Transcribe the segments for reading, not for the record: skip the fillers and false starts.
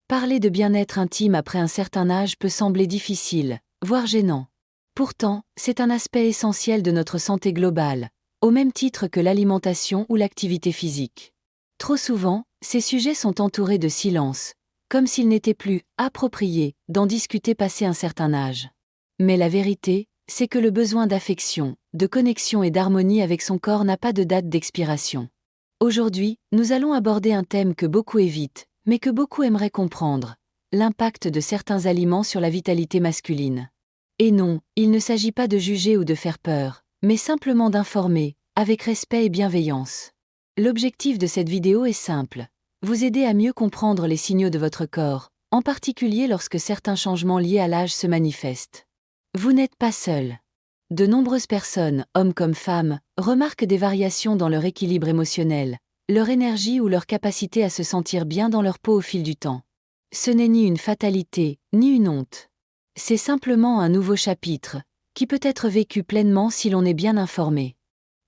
Parler de bien-être intime après un certain âge peut sembler difficile, voire gênant. Pourtant, c'est un aspect essentiel de notre santé globale, au même titre que l'alimentation ou l'activité physique. Trop souvent, ces sujets sont entourés de silence, comme s'il n'était plus approprié d'en discuter passé un certain âge. Mais la vérité, c'est que le besoin d'affection, de connexion et d'harmonie avec son corps n'a pas de date d'expiration. Aujourd'hui, nous allons aborder un thème que beaucoup évitent, mais que beaucoup aimeraient comprendre, l'impact de certains aliments sur la vitalité masculine. Et non, il ne s'agit pas de juger ou de faire peur, mais simplement d'informer, avec respect et bienveillance. L'objectif de cette vidéo est simple, vous aider à mieux comprendre les signaux de votre corps, en particulier lorsque certains changements liés à l'âge se manifestent. Vous n'êtes pas seul. De nombreuses personnes, hommes comme femmes, remarquent des variations dans leur équilibre émotionnel, leur énergie ou leur capacité à se sentir bien dans leur peau au fil du temps. Ce n'est ni une fatalité, ni une honte. C'est simplement un nouveau chapitre, qui peut être vécu pleinement si l'on est bien informé.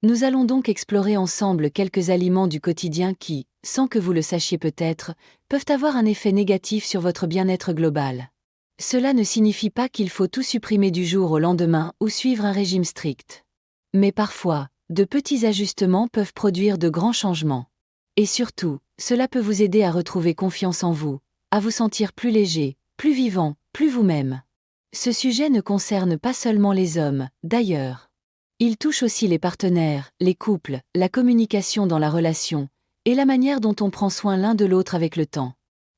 Nous allons donc explorer ensemble quelques aliments du quotidien qui, sans que vous le sachiez peut-être, peuvent avoir un effet négatif sur votre bien-être global. Cela ne signifie pas qu'il faut tout supprimer du jour au lendemain ou suivre un régime strict. Mais parfois, de petits ajustements peuvent produire de grands changements. Et surtout, cela peut vous aider à retrouver confiance en vous, à vous sentir plus léger, plus vivant, plus vous-même. Ce sujet ne concerne pas seulement les hommes, d'ailleurs. Il touche aussi les partenaires, les couples, la communication dans la relation, et la manière dont on prend soin l'un de l'autre avec le temps.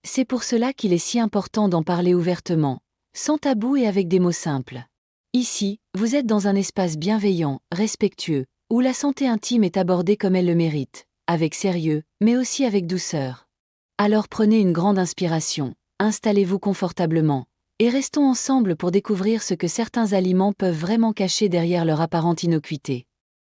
C'est pour cela qu'il est si important d'en parler ouvertement, sans tabou et avec des mots simples. Ici, vous êtes dans un espace bienveillant, respectueux, où la santé intime est abordée comme elle le mérite, avec sérieux, mais aussi avec douceur. Alors prenez une grande inspiration, installez-vous confortablement, et restons ensemble pour découvrir ce que certains aliments peuvent vraiment cacher derrière leur apparente innocuité.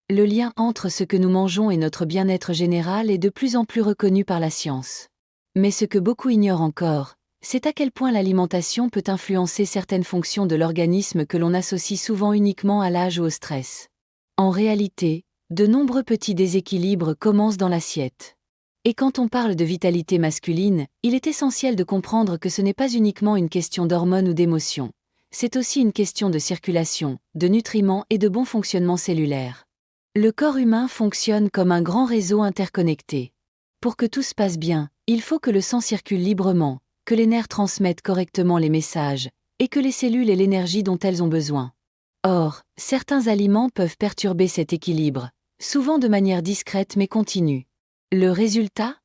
Le lien entre ce que nous mangeons et notre bien-être général est de plus en plus reconnu par la science. Mais ce que beaucoup ignorent encore, c'est à quel point l'alimentation peut influencer certaines fonctions de l'organisme que l'on associe souvent uniquement à l'âge ou au stress. En réalité, de nombreux petits déséquilibres commencent dans l'assiette. Et quand on parle de vitalité masculine, il est essentiel de comprendre que ce n'est pas uniquement une question d'hormones ou d'émotions. C'est aussi une question de circulation, de nutriments et de bon fonctionnement cellulaire. Le corps humain fonctionne comme un grand réseau interconnecté. Pour que tout se passe bien, il faut que le sang circule librement, que les nerfs transmettent correctement les messages, et que les cellules aient l'énergie dont elles ont besoin. Or, certains aliments peuvent perturber cet équilibre, souvent de manière discrète mais continue. Le résultat ?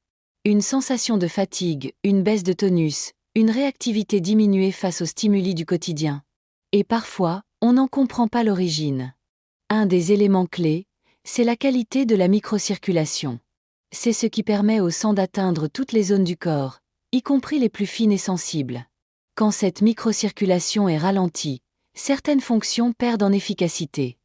Une sensation de fatigue, une baisse de tonus, une réactivité diminuée face aux stimuli du quotidien. Et parfois, on n'en comprend pas l'origine. Un des éléments clés, c'est la qualité de la microcirculation. C'est ce qui permet au sang d'atteindre toutes les zones du corps, y compris les plus fines et sensibles. Quand cette microcirculation est ralentie, certaines fonctions perdent en efficacité.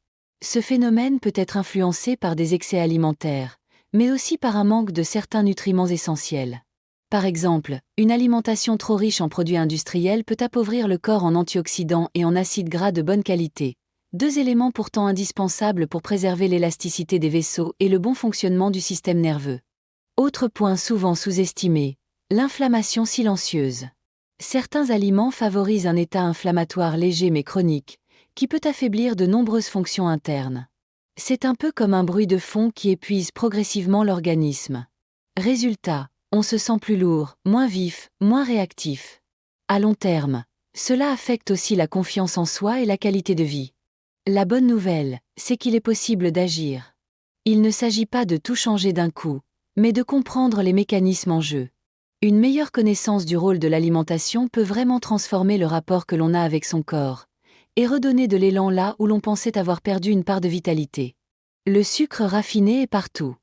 Ce phénomène peut être influencé par des excès alimentaires, mais aussi par un manque de certains nutriments essentiels. Par exemple, une alimentation trop riche en produits industriels peut appauvrir le corps en antioxydants et en acides gras de bonne qualité, deux éléments pourtant indispensables pour préserver l'élasticité des vaisseaux et le bon fonctionnement du système nerveux. Autre point souvent sous-estimé, l'inflammation silencieuse. Certains aliments favorisent un état inflammatoire léger mais chronique, qui peut affaiblir de nombreuses fonctions internes. C'est un peu comme un bruit de fond qui épuise progressivement l'organisme. Résultat, on se sent plus lourd, moins vif, moins réactif. À long terme, cela affecte aussi la confiance en soi et la qualité de vie. La bonne nouvelle, c'est qu'il est possible d'agir. Il ne s'agit pas de tout changer d'un coup, mais de comprendre les mécanismes en jeu. Une meilleure connaissance du rôle de l'alimentation peut vraiment transformer le rapport que l'on a avec son corps, et redonner de l'élan là où l'on pensait avoir perdu une part de vitalité. Le sucre raffiné est partout.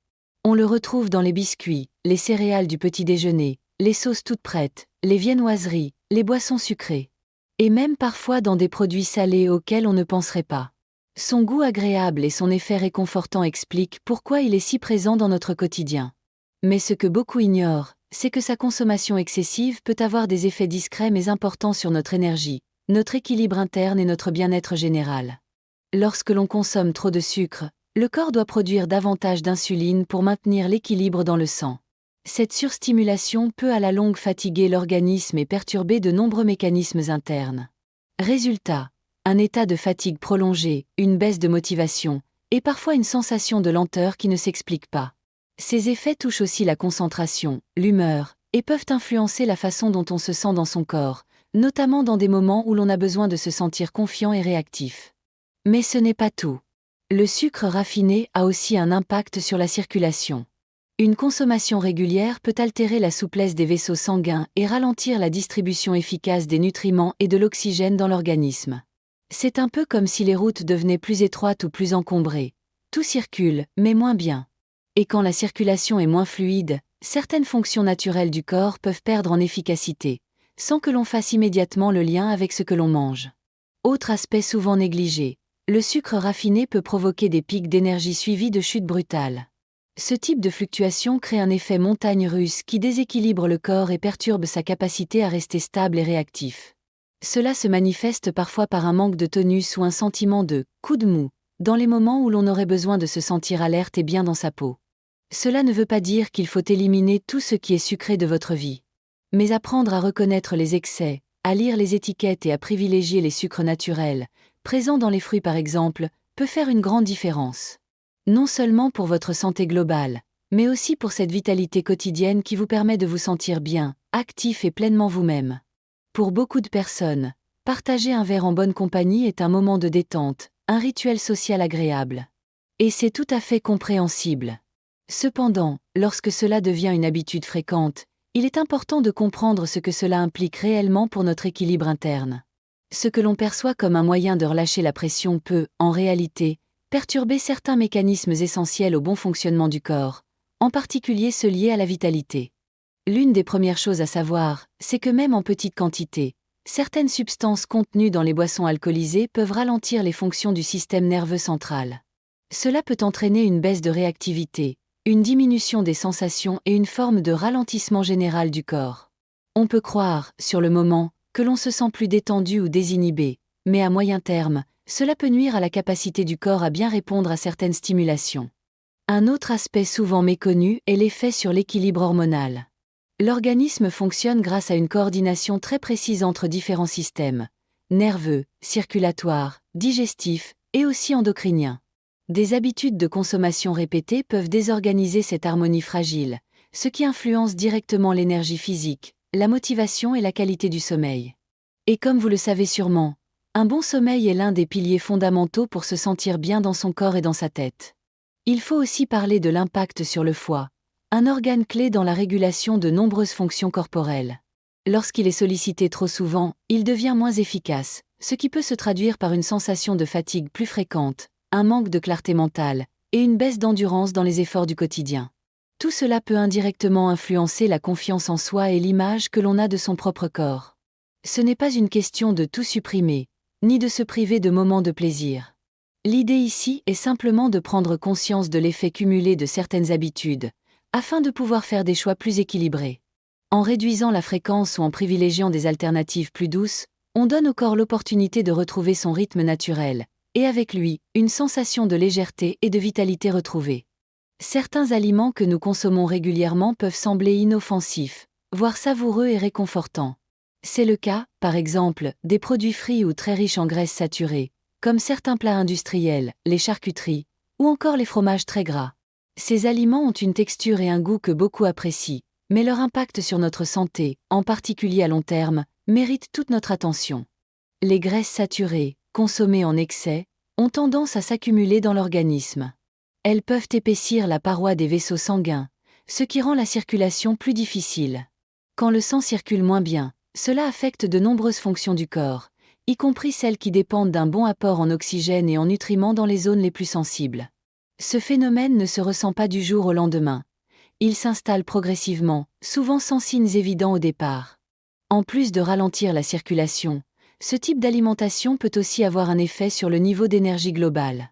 On le retrouve dans les biscuits, les céréales du petit déjeuner, les sauces toutes prêtes, les viennoiseries, les boissons sucrées. Et même parfois dans des produits salés auxquels on ne penserait pas. Son goût agréable et son effet réconfortant expliquent pourquoi il est si présent dans notre quotidien. Mais ce que beaucoup ignorent, c'est que sa consommation excessive peut avoir des effets discrets mais importants sur notre énergie, notre équilibre interne et notre bien-être général. Lorsque l'on consomme trop de sucre, le corps doit produire davantage d'insuline pour maintenir l'équilibre dans le sang. Cette surstimulation peut à la longue fatiguer l'organisme et perturber de nombreux mécanismes internes. Résultat, un état de fatigue prolongée, une baisse de motivation, et parfois une sensation de lenteur qui ne s'explique pas. Ces effets touchent aussi la concentration, l'humeur, et peuvent influencer la façon dont on se sent dans son corps, notamment dans des moments où l'on a besoin de se sentir confiant et réactif. Mais ce n'est pas tout. Le sucre raffiné a aussi un impact sur la circulation. Une consommation régulière peut altérer la souplesse des vaisseaux sanguins et ralentir la distribution efficace des nutriments et de l'oxygène dans l'organisme. C'est un peu comme si les routes devenaient plus étroites ou plus encombrées. Tout circule, mais moins bien. Et quand la circulation est moins fluide, certaines fonctions naturelles du corps peuvent perdre en efficacité, sans que l'on fasse immédiatement le lien avec ce que l'on mange. Autre aspect souvent négligé, le sucre raffiné peut provoquer des pics d'énergie suivis de chutes brutales. Ce type de fluctuation crée un effet montagne russe qui déséquilibre le corps et perturbe sa capacité à rester stable et réactif. Cela se manifeste parfois par un manque de tonus ou un sentiment de « coup de mou » dans les moments où l'on aurait besoin de se sentir alerte et bien dans sa peau. Cela ne veut pas dire qu'il faut éliminer tout ce qui est sucré de votre vie. Mais apprendre à reconnaître les excès, à lire les étiquettes et à privilégier les sucres naturels, présents dans les fruits par exemple, peut faire une grande différence. Non seulement pour votre santé globale, mais aussi pour cette vitalité quotidienne qui vous permet de vous sentir bien, actif et pleinement vous-même. Pour beaucoup de personnes, partager un verre en bonne compagnie est un moment de détente, un rituel social agréable. Et c'est tout à fait compréhensible. Cependant, lorsque cela devient une habitude fréquente, il est important de comprendre ce que cela implique réellement pour notre équilibre interne. Ce que l'on perçoit comme un moyen de relâcher la pression peut, en réalité, perturber certains mécanismes essentiels au bon fonctionnement du corps, en particulier ceux liés à la vitalité. L'une des premières choses à savoir, c'est que même en petite quantité, certaines substances contenues dans les boissons alcoolisées peuvent ralentir les fonctions du système nerveux central. Cela peut entraîner une baisse de réactivité, une diminution des sensations et une forme de ralentissement général du corps. On peut croire, sur le moment, que l'on se sent plus détendu ou désinhibé, mais à moyen terme, cela peut nuire à la capacité du corps à bien répondre à certaines stimulations. Un autre aspect souvent méconnu est l'effet sur l'équilibre hormonal. L'organisme fonctionne grâce à une coordination très précise entre différents systèmes, nerveux, circulatoires, digestifs et aussi endocriniens. Des habitudes de consommation répétées peuvent désorganiser cette harmonie fragile, ce qui influence directement l'énergie physique, la motivation et la qualité du sommeil. Et comme vous le savez sûrement, un bon sommeil est l'un des piliers fondamentaux pour se sentir bien dans son corps et dans sa tête. Il faut aussi parler de l'impact sur le foie, un organe clé dans la régulation de nombreuses fonctions corporelles. Lorsqu'il est sollicité trop souvent, il devient moins efficace, ce qui peut se traduire par une sensation de fatigue plus fréquente, un manque de clarté mentale, et une baisse d'endurance dans les efforts du quotidien. Tout cela peut indirectement influencer la confiance en soi et l'image que l'on a de son propre corps. Ce n'est pas une question de tout supprimer, ni de se priver de moments de plaisir. L'idée ici est simplement de prendre conscience de l'effet cumulé de certaines habitudes, afin de pouvoir faire des choix plus équilibrés. En réduisant la fréquence ou en privilégiant des alternatives plus douces, on donne au corps l'opportunité de retrouver son rythme naturel, et avec lui, une sensation de légèreté et de vitalité retrouvée. Certains aliments que nous consommons régulièrement peuvent sembler inoffensifs, voire savoureux et réconfortants. C'est le cas, par exemple, des produits frits ou très riches en graisses saturées, comme certains plats industriels, les charcuteries, ou encore les fromages très gras. Ces aliments ont une texture et un goût que beaucoup apprécient, mais leur impact sur notre santé, en particulier à long terme, mérite toute notre attention. Les graisses saturées, consommées en excès, ont tendance à s'accumuler dans l'organisme. Elles peuvent épaissir la paroi des vaisseaux sanguins, ce qui rend la circulation plus difficile. Quand le sang circule moins bien, cela affecte de nombreuses fonctions du corps, y compris celles qui dépendent d'un bon apport en oxygène et en nutriments dans les zones les plus sensibles. Ce phénomène ne se ressent pas du jour au lendemain. Il s'installe progressivement, souvent sans signes évidents au départ. En plus de ralentir la circulation, ce type d'alimentation peut aussi avoir un effet sur le niveau d'énergie global.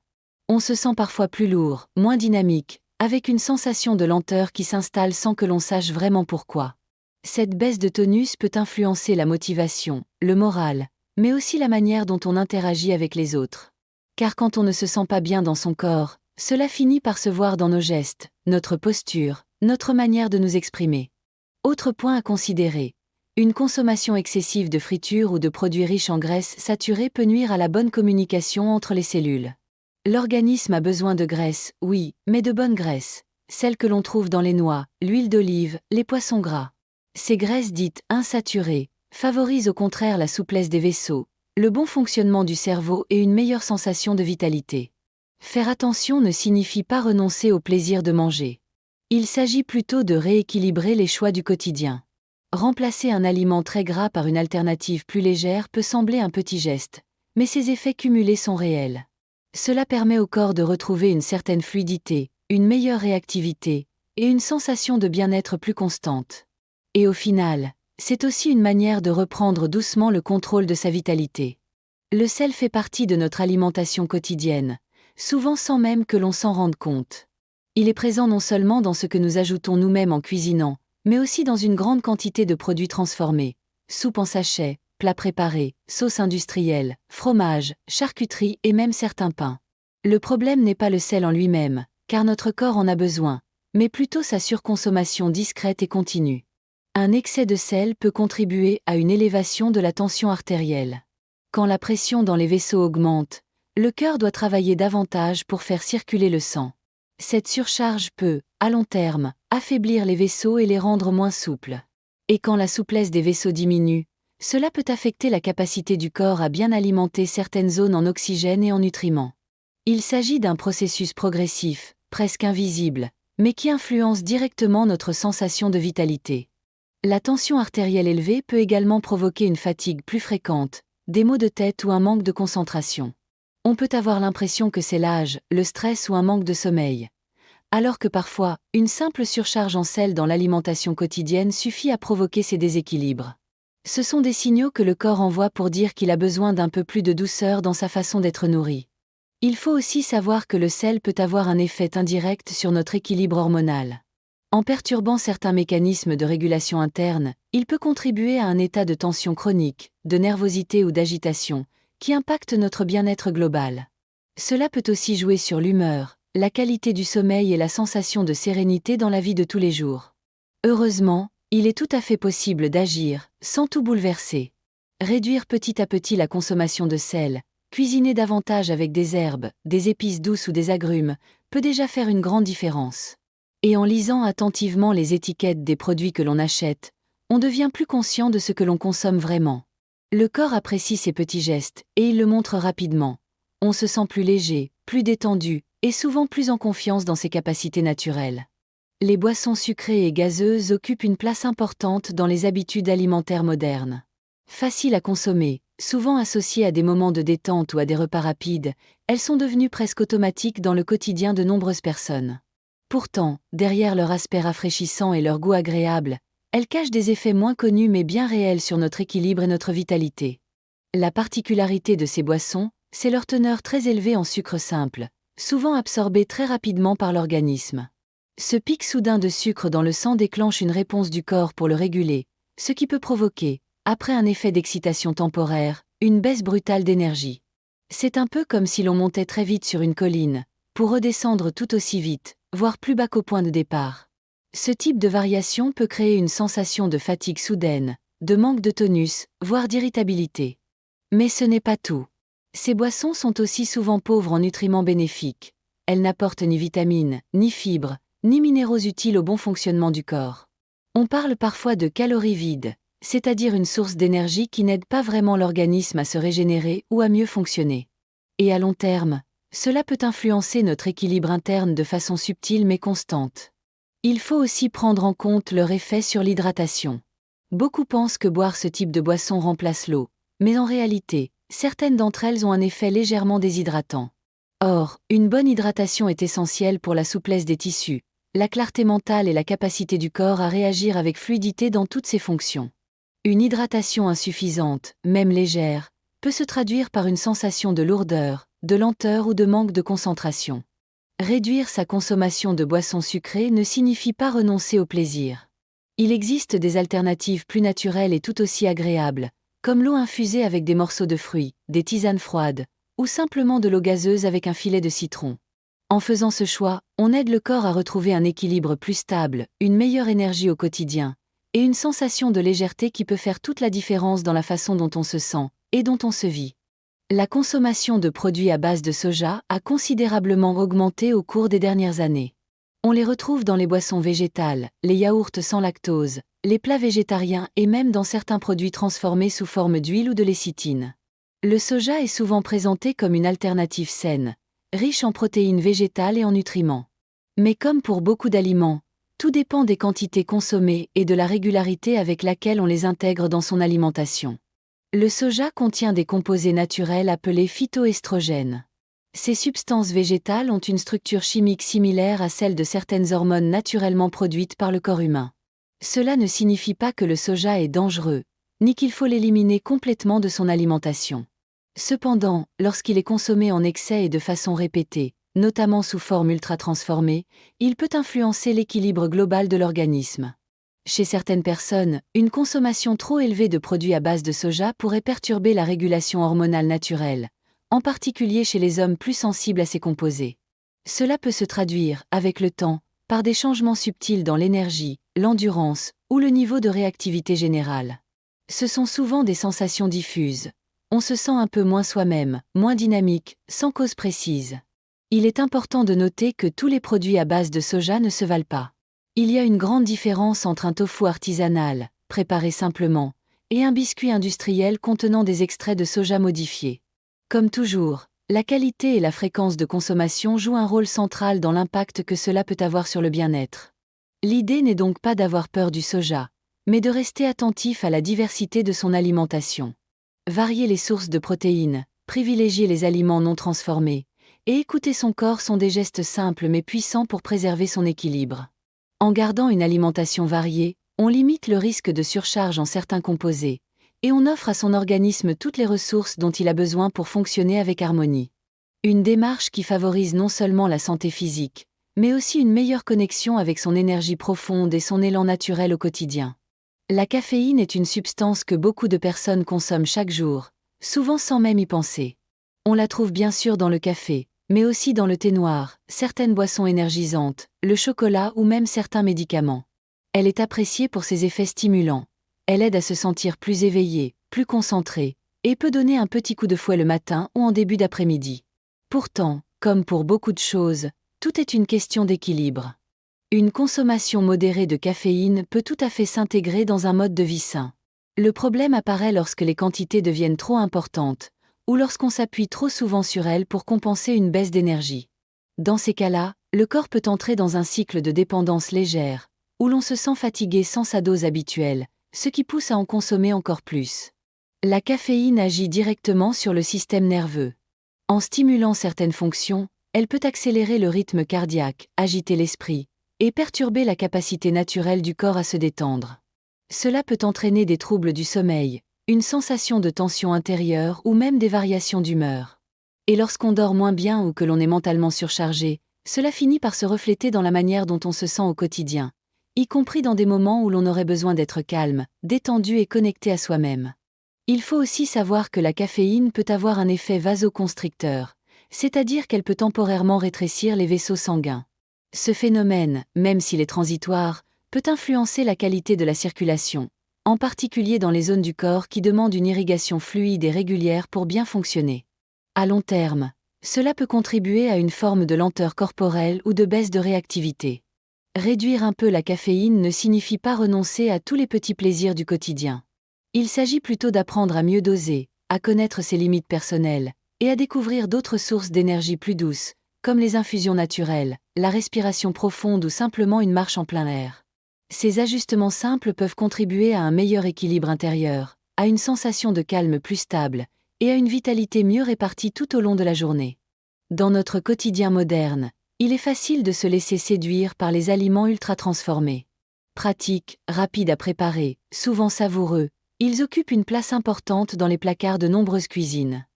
On se sent parfois plus lourd, moins dynamique, avec une sensation de lenteur qui s'installe sans que l'on sache vraiment pourquoi. Cette baisse de tonus peut influencer la motivation, le moral, mais aussi la manière dont on interagit avec les autres. Car quand on ne se sent pas bien dans son corps, cela finit par se voir dans nos gestes, notre posture, notre manière de nous exprimer. Autre point à considérer. Une consommation excessive de fritures ou de produits riches en graisses saturées peut nuire à la bonne communication entre les cellules. L'organisme a besoin de graisse, oui, mais de bonnes graisses, celles que l'on trouve dans les noix, l'huile d'olive, les poissons gras. Ces graisses dites insaturées favorisent au contraire la souplesse des vaisseaux, le bon fonctionnement du cerveau et une meilleure sensation de vitalité. Faire attention ne signifie pas renoncer au plaisir de manger. Il s'agit plutôt de rééquilibrer les choix du quotidien. Remplacer un aliment très gras par une alternative plus légère peut sembler un petit geste, mais ses effets cumulés sont réels. Cela permet au corps de retrouver une certaine fluidité, une meilleure réactivité, et une sensation de bien-être plus constante. Et au final, c'est aussi une manière de reprendre doucement le contrôle de sa vitalité. Le sel fait partie de notre alimentation quotidienne, souvent sans même que l'on s'en rende compte. Il est présent non seulement dans ce que nous ajoutons nous-mêmes en cuisinant, mais aussi dans une grande quantité de produits transformés, soupe en sachet, plats préparés, sauces industrielles, fromages, charcuterie et même certains pains. Le problème n'est pas le sel en lui-même, car notre corps en a besoin, mais plutôt sa surconsommation discrète et continue. Un excès de sel peut contribuer à une élévation de la tension artérielle. Quand la pression dans les vaisseaux augmente, le cœur doit travailler davantage pour faire circuler le sang. Cette surcharge peut, à long terme, affaiblir les vaisseaux et les rendre moins souples. Et quand la souplesse des vaisseaux diminue, cela peut affecter la capacité du corps à bien alimenter certaines zones en oxygène et en nutriments. Il s'agit d'un processus progressif, presque invisible, mais qui influence directement notre sensation de vitalité. La tension artérielle élevée peut également provoquer une fatigue plus fréquente, des maux de tête ou un manque de concentration. On peut avoir l'impression que c'est l'âge, le stress ou un manque de sommeil. Alors que parfois, une simple surcharge en sel dans l'alimentation quotidienne suffit à provoquer ces déséquilibres. Ce sont des signaux que le corps envoie pour dire qu'il a besoin d'un peu plus de douceur dans sa façon d'être nourri. Il faut aussi savoir que le sel peut avoir un effet indirect sur notre équilibre hormonal. En perturbant certains mécanismes de régulation interne, il peut contribuer à un état de tension chronique, de nervosité ou d'agitation, qui impacte notre bien-être global. Cela peut aussi jouer sur l'humeur, la qualité du sommeil et la sensation de sérénité dans la vie de tous les jours. Heureusement, il est tout à fait possible d'agir, sans tout bouleverser. Réduire petit à petit la consommation de sel, cuisiner davantage avec des herbes, des épices douces ou des agrumes, peut déjà faire une grande différence. Et en lisant attentivement les étiquettes des produits que l'on achète, on devient plus conscient de ce que l'on consomme vraiment. Le corps apprécie ces petits gestes, et il le montre rapidement. On se sent plus léger, plus détendu, et souvent plus en confiance dans ses capacités naturelles. Les boissons sucrées et gazeuses occupent une place importante dans les habitudes alimentaires modernes. Faciles à consommer, souvent associées à des moments de détente ou à des repas rapides, elles sont devenues presque automatiques dans le quotidien de nombreuses personnes. Pourtant, derrière leur aspect rafraîchissant et leur goût agréable, elles cachent des effets moins connus mais bien réels sur notre équilibre et notre vitalité. La particularité de ces boissons, c'est leur teneur très élevée en sucre simple, souvent absorbé très rapidement par l'organisme. Ce pic soudain de sucre dans le sang déclenche une réponse du corps pour le réguler, ce qui peut provoquer, après un effet d'excitation temporaire, une baisse brutale d'énergie. C'est un peu comme si l'on montait très vite sur une colline, pour redescendre tout aussi vite, voire plus bas qu'au point de départ. Ce type de variation peut créer une sensation de fatigue soudaine, de manque de tonus, voire d'irritabilité. Mais ce n'est pas tout. Ces boissons sont aussi souvent pauvres en nutriments bénéfiques. Elles n'apportent ni vitamines, ni fibres, ni minéraux utiles au bon fonctionnement du corps. On parle parfois de calories vides, c'est-à-dire une source d'énergie qui n'aide pas vraiment l'organisme à se régénérer ou à mieux fonctionner. Et à long terme, cela peut influencer notre équilibre interne de façon subtile mais constante. Il faut aussi prendre en compte leur effet sur l'hydratation. Beaucoup pensent que boire ce type de boisson remplace l'eau, mais en réalité, certaines d'entre elles ont un effet légèrement déshydratant. Or, une bonne hydratation est essentielle pour la souplesse des tissus, la clarté mentale et la capacité du corps à réagir avec fluidité dans toutes ses fonctions. Une hydratation insuffisante, même légère, peut se traduire par une sensation de lourdeur, de lenteur ou de manque de concentration. Réduire sa consommation de boissons sucrées ne signifie pas renoncer au plaisir. Il existe des alternatives plus naturelles et tout aussi agréables, comme l'eau infusée avec des morceaux de fruits, des tisanes froides, ou simplement de l'eau gazeuse avec un filet de citron. En faisant ce choix, on aide le corps à retrouver un équilibre plus stable, une meilleure énergie au quotidien, et une sensation de légèreté qui peut faire toute la différence dans la façon dont on se sent, et dont on se vit. La consommation de produits à base de soja a considérablement augmenté au cours des dernières années. On les retrouve dans les boissons végétales, les yaourts sans lactose, les plats végétariens et même dans certains produits transformés sous forme d'huile ou de lécithine. Le soja est souvent présenté comme une alternative saine, riche en protéines végétales et en nutriments. Mais comme pour beaucoup d'aliments, tout dépend des quantités consommées et de la régularité avec laquelle on les intègre dans son alimentation. Le soja contient des composés naturels appelés phytoestrogènes. Ces substances végétales ont une structure chimique similaire à celle de certaines hormones naturellement produites par le corps humain. Cela ne signifie pas que le soja est dangereux, ni qu'il faut l'éliminer complètement de son alimentation. Cependant, lorsqu'il est consommé en excès et de façon répétée, notamment sous forme ultra-transformée, il peut influencer l'équilibre global de l'organisme. Chez certaines personnes, une consommation trop élevée de produits à base de soja pourrait perturber la régulation hormonale naturelle, en particulier chez les hommes plus sensibles à ces composés. Cela peut se traduire, avec le temps, par des changements subtils dans l'énergie, l'endurance ou le niveau de réactivité générale. Ce sont souvent des sensations diffuses. On se sent un peu moins soi-même, moins dynamique, sans cause précise. Il est important de noter que tous les produits à base de soja ne se valent pas. Il y a une grande différence entre un tofu artisanal, préparé simplement, et un biscuit industriel contenant des extraits de soja modifiés. Comme toujours, la qualité et la fréquence de consommation jouent un rôle central dans l'impact que cela peut avoir sur le bien-être. L'idée n'est donc pas d'avoir peur du soja, mais de rester attentif à la diversité de son alimentation. Varier les sources de protéines, privilégier les aliments non transformés, et écouter son corps sont des gestes simples mais puissants pour préserver son équilibre. En gardant une alimentation variée, on limite le risque de surcharge en certains composés, et on offre à son organisme toutes les ressources dont il a besoin pour fonctionner avec harmonie. Une démarche qui favorise non seulement la santé physique, mais aussi une meilleure connexion avec son énergie profonde et son élan naturel au quotidien. La caféine est une substance que beaucoup de personnes consomment chaque jour, souvent sans même y penser. On la trouve bien sûr dans le café, mais aussi dans le thé noir, certaines boissons énergisantes, le chocolat ou même certains médicaments. Elle est appréciée pour ses effets stimulants. Elle aide à se sentir plus éveillé, plus concentré, et peut donner un petit coup de fouet le matin ou en début d'après-midi. Pourtant, comme pour beaucoup de choses, tout est une question d'équilibre. Une consommation modérée de caféine peut tout à fait s'intégrer dans un mode de vie sain. Le problème apparaît lorsque les quantités deviennent trop importantes, ou lorsqu'on s'appuie trop souvent sur elles pour compenser une baisse d'énergie. Dans ces cas-là, le corps peut entrer dans un cycle de dépendance légère, où l'on se sent fatigué sans sa dose habituelle, ce qui pousse à en consommer encore plus. La caféine agit directement sur le système nerveux. En stimulant certaines fonctions, elle peut accélérer le rythme cardiaque, agiter l'esprit, et perturber la capacité naturelle du corps à se détendre. Cela peut entraîner des troubles du sommeil, une sensation de tension intérieure ou même des variations d'humeur. Et lorsqu'on dort moins bien ou que l'on est mentalement surchargé, cela finit par se refléter dans la manière dont on se sent au quotidien, y compris dans des moments où l'on aurait besoin d'être calme, détendu et connecté à soi-même. Il faut aussi savoir que la caféine peut avoir un effet vasoconstricteur, c'est-à-dire qu'elle peut temporairement rétrécir les vaisseaux sanguins. Ce phénomène, même s'il est transitoire, peut influencer la qualité de la circulation, en particulier dans les zones du corps qui demandent une irrigation fluide et régulière pour bien fonctionner. À long terme, cela peut contribuer à une forme de lenteur corporelle ou de baisse de réactivité. Réduire un peu la caféine ne signifie pas renoncer à tous les petits plaisirs du quotidien. Il s'agit plutôt d'apprendre à mieux doser, à connaître ses limites personnelles, et à découvrir d'autres sources d'énergie plus douces, comme les infusions naturelles, la respiration profonde ou simplement une marche en plein air. Ces ajustements simples peuvent contribuer à un meilleur équilibre intérieur, à une sensation de calme plus stable, et à une vitalité mieux répartie tout au long de la journée. Dans notre quotidien moderne, il est facile de se laisser séduire par les aliments ultra-transformés. Pratiques, rapides à préparer, souvent savoureux, ils occupent une place importante dans les placards de nombreuses cuisines.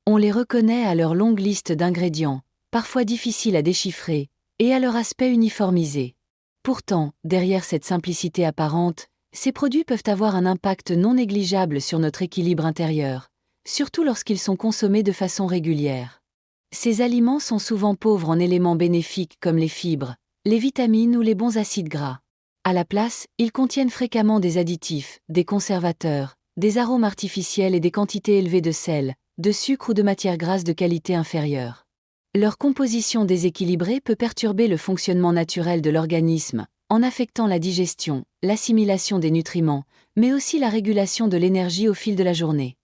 On les reconnaît à leur longue liste d'ingrédients, parfois difficiles à déchiffrer, et à leur aspect uniformisé. Pourtant, derrière cette simplicité apparente, ces produits peuvent avoir un impact non négligeable sur notre équilibre intérieur, surtout lorsqu'ils sont consommés de façon régulière. Ces aliments sont souvent pauvres en éléments bénéfiques comme les fibres, les vitamines ou les bons acides gras. À la place, ils contiennent fréquemment des additifs, des conservateurs, des arômes artificiels et des quantités élevées de sel, de sucre ou de matières grasses de qualité inférieure. Leur composition déséquilibrée peut perturber le fonctionnement naturel de l'organisme, en affectant la digestion, l'assimilation des nutriments, mais aussi la régulation de l'énergie au fil de la journée.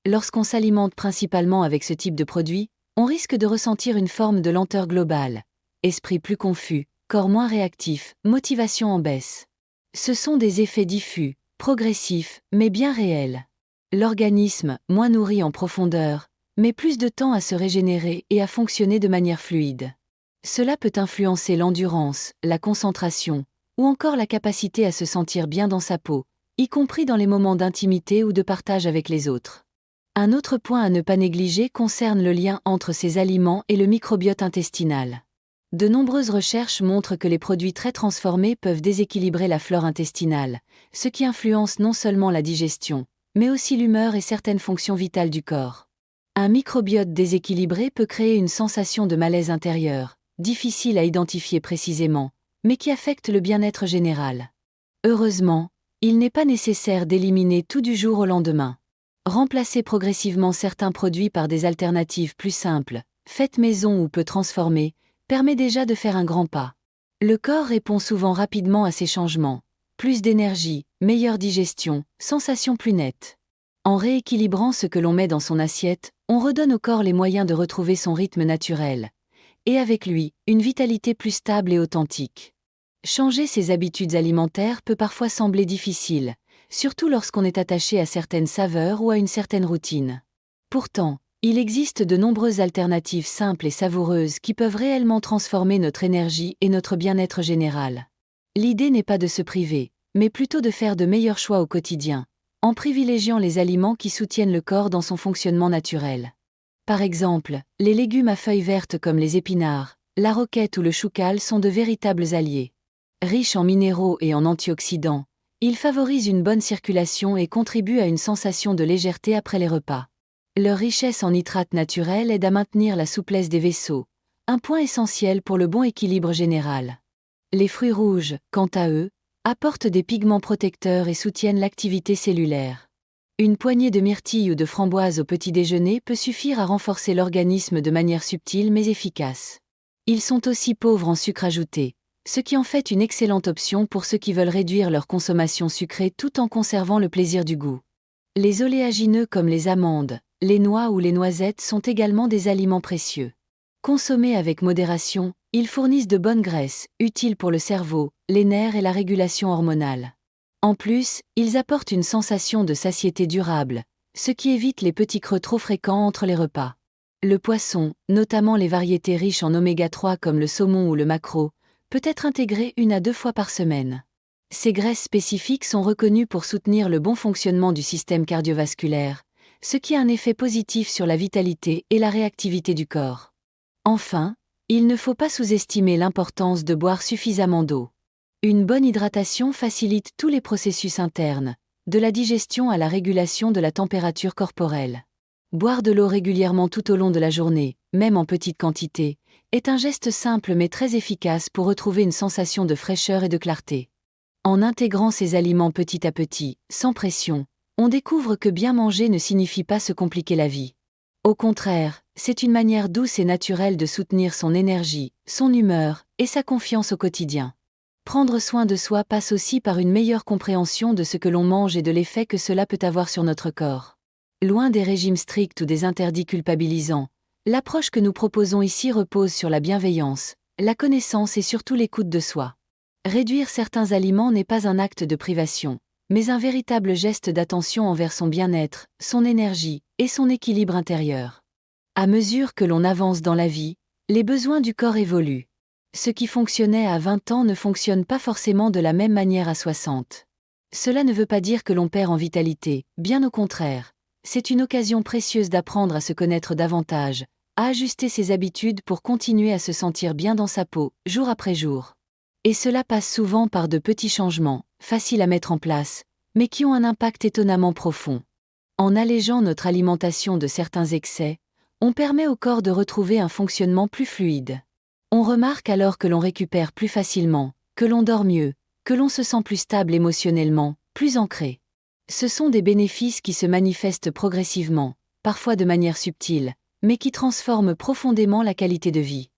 Lorsqu'on s'alimente principalement avec ce type de produits, on risque de ressentir une forme de lenteur globale. Esprit plus confus, corps moins réactif, motivation en baisse. Ce sont des effets diffus, progressifs, mais bien réels. L'organisme, moins nourri en profondeur, met plus de temps à se régénérer et à fonctionner de manière fluide. Cela peut influencer l'endurance, la concentration, ou encore la capacité à se sentir bien dans sa peau, y compris dans les moments d'intimité ou de partage avec les autres. Un autre point à ne pas négliger concerne le lien entre ces aliments et le microbiote intestinal. De nombreuses recherches montrent que les produits très transformés peuvent déséquilibrer la flore intestinale, ce qui influence non seulement la digestion, mais aussi l'humeur et certaines fonctions vitales du corps. Un microbiote déséquilibré peut créer une sensation de malaise intérieur, difficile à identifier précisément, mais qui affecte le bien-être général. Heureusement, il n'est pas nécessaire d'éliminer tout du jour au lendemain. Remplacer progressivement certains produits par des alternatives plus simples, faites maison ou peu transformées, permet déjà de faire un grand pas. Le corps répond souvent rapidement à ces changements. Plus d'énergie, meilleure digestion, sensations plus nettes. En rééquilibrant ce que l'on met dans son assiette, on redonne au corps les moyens de retrouver son rythme naturel. Et avec lui, une vitalité plus stable et authentique. Changer ses habitudes alimentaires peut parfois sembler difficile, surtout lorsqu'on est attaché à certaines saveurs ou à une certaine routine. Pourtant, il existe de nombreuses alternatives simples et savoureuses qui peuvent réellement transformer notre énergie et notre bien-être général. L'idée n'est pas de se priver, mais plutôt de faire de meilleurs choix au quotidien, en privilégiant les aliments qui soutiennent le corps dans son fonctionnement naturel. Par exemple, les légumes à feuilles vertes comme les épinards, la roquette ou le choucal sont de véritables alliés. Riches en minéraux et en antioxydants, ils favorisent une bonne circulation et contribuent à une sensation de légèreté après les repas. Leur richesse en nitrates naturels aide à maintenir la souplesse des vaisseaux, un point essentiel pour le bon équilibre général. Les fruits rouges, quant à eux, apportent des pigments protecteurs et soutiennent l'activité cellulaire. Une poignée de myrtilles ou de framboises au petit déjeuner peut suffire à renforcer l'organisme de manière subtile mais efficace. Ils sont aussi pauvres en sucre ajouté, ce qui en fait une excellente option pour ceux qui veulent réduire leur consommation sucrée tout en conservant le plaisir du goût. Les oléagineux comme les amandes, les noix ou les noisettes sont également des aliments précieux. Consommés avec modération, ils fournissent de bonnes graisses, utiles pour le cerveau, les nerfs et la régulation hormonale. En plus, ils apportent une sensation de satiété durable, ce qui évite les petits creux trop fréquents entre les repas. Le poisson, notamment les variétés riches en oméga 3 comme le saumon ou le maquereau, peut être intégré 1 à 2 fois par semaine. Ces graisses spécifiques sont reconnues pour soutenir le bon fonctionnement du système cardiovasculaire, ce qui a un effet positif sur la vitalité et la réactivité du corps. Enfin, il ne faut pas sous-estimer l'importance de boire suffisamment d'eau. Une bonne hydratation facilite tous les processus internes, de la digestion à la régulation de la température corporelle. Boire de l'eau régulièrement tout au long de la journée, même en petite quantité, est un geste simple mais très efficace pour retrouver une sensation de fraîcheur et de clarté. En intégrant ces aliments petit à petit, sans pression, on découvre que bien manger ne signifie pas se compliquer la vie. Au contraire, c'est une manière douce et naturelle de soutenir son énergie, son humeur et sa confiance au quotidien. Prendre soin de soi passe aussi par une meilleure compréhension de ce que l'on mange et de l'effet que cela peut avoir sur notre corps. Loin des régimes stricts ou des interdits culpabilisants, l'approche que nous proposons ici repose sur la bienveillance, la connaissance et surtout l'écoute de soi. Réduire certains aliments n'est pas un acte de privation, mais un véritable geste d'attention envers son bien-être, son énergie et son équilibre intérieur. À mesure que l'on avance dans la vie, les besoins du corps évoluent. Ce qui fonctionnait à 20 ans ne fonctionne pas forcément de la même manière à 60. Cela ne veut pas dire que l'on perd en vitalité, bien au contraire. C'est une occasion précieuse d'apprendre à se connaître davantage, à ajuster ses habitudes pour continuer à se sentir bien dans sa peau, jour après jour. Et cela passe souvent par de petits changements, faciles à mettre en place, mais qui ont un impact étonnamment profond. En allégeant notre alimentation de certains excès, On permet au corps de retrouver un fonctionnement plus fluide. On remarque alors que l'on récupère plus facilement, que l'on dort mieux, que l'on se sent plus stable émotionnellement, plus ancré. Ce sont des bénéfices qui se manifestent progressivement, parfois de manière subtile, mais qui transforment profondément la qualité de vie.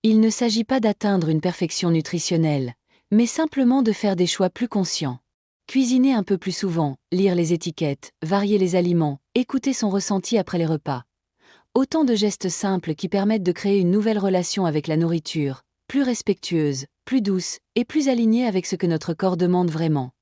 Il ne s'agit pas d'atteindre une perfection nutritionnelle, mais simplement de faire des choix plus conscients. Cuisiner un peu plus souvent, lire les étiquettes, varier les aliments, écouter son ressenti après les repas. Autant de gestes simples qui permettent de créer une nouvelle relation avec la nourriture, plus respectueuse, plus douce et plus alignée avec ce que notre corps demande vraiment.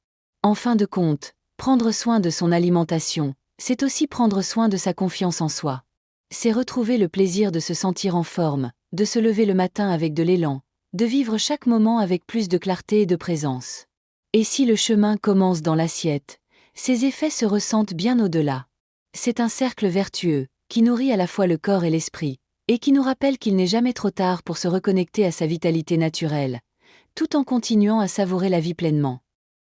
En fin de compte, prendre soin de son alimentation, c'est aussi prendre soin de sa confiance en soi. C'est retrouver le plaisir de se sentir en forme, de se lever le matin avec de l'élan, de vivre chaque moment avec plus de clarté et de présence. Et si le chemin commence dans l'assiette, ses effets se ressentent bien au-delà. C'est un cercle vertueux, qui nourrit à la fois le corps et l'esprit, et qui nous rappelle qu'il n'est jamais trop tard pour se reconnecter à sa vitalité naturelle, tout en continuant à savourer la vie pleinement.